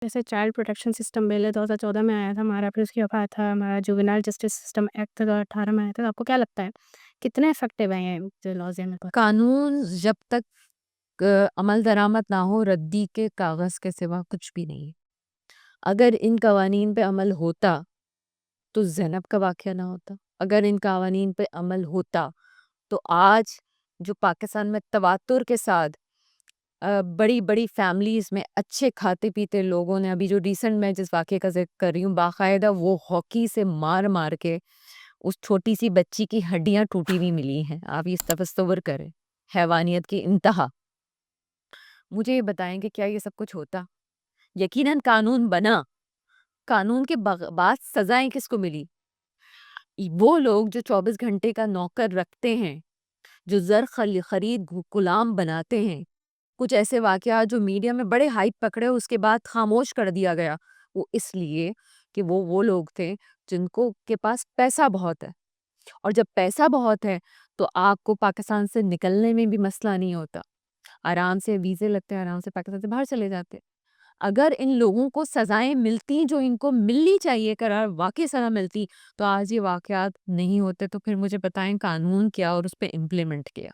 جیسے child protection system بل 2014 میں آیا تھا ہمارا، پھر اس کے بعد تھا ہمارا جوونائل جسٹس سسٹم ایکٹ 2018 میں آیا تھا. آپ کو کیا لگتا ہے کتنے افیکٹو ہیں یہ جو لاز ہیں؟ قانون جب تک عمل درآمد نہ ہو، ردی کے کاغذ کے سوا کچھ بھی نہیں. اگر ان قوانین پہ عمل ہوتا تو زینب کا واقعہ نہ ہوتا. اگر ان قوانین پہ عمل ہوتا تو آج جو پاکستان میں تواتر کے ساتھ بڑی بڑی فیملیز میں اچھے کھاتے پیتے لوگوں نے، ابھی جو ریسنٹ میں جس واقعے کا ذکر کر رہی ہوں، باقاعدہ وہ ہاکی سے مار مار کے اس چھوٹی سی بچی کی ہڈیاں ٹوٹی ہوئی ملی ہیں. آپ اس تصور کریں، حیوانیت کی انتہا. مجھے یہ بتائیں کہ کیا یہ سب کچھ ہوتا؟ یقیناً قانون بنا. قانون کے بعد سزائیں کس کو ملی؟ وہ لوگ جو 24 گھنٹے کا نوکر رکھتے ہیں، جو زر خرید غلام بناتے ہیں. کچھ ایسے واقعات جو میڈیا میں بڑے ہائپ پکڑے اس کے بعد خاموش کر دیا گیا، وہ اس لیے کہ وہ لوگ تھے جن کو کے پاس پیسہ بہت ہے. اور جب پیسہ بہت ہے تو آپ کو پاکستان سے نکلنے میں بھی مسئلہ نہیں ہوتا. آرام سے ویزے لگتے ہیں، آرام سے پاکستان سے باہر چلے جاتے. اگر ان لوگوں کو سزائیں ملتی جو ان کو ملنی چاہیے، قرار واقعی سزا ملتی، تو آج یہ واقعات نہیں ہوتے. تو پھر مجھے بتائیں قانون کیا اور اس پہ امپلیمنٹ کیا.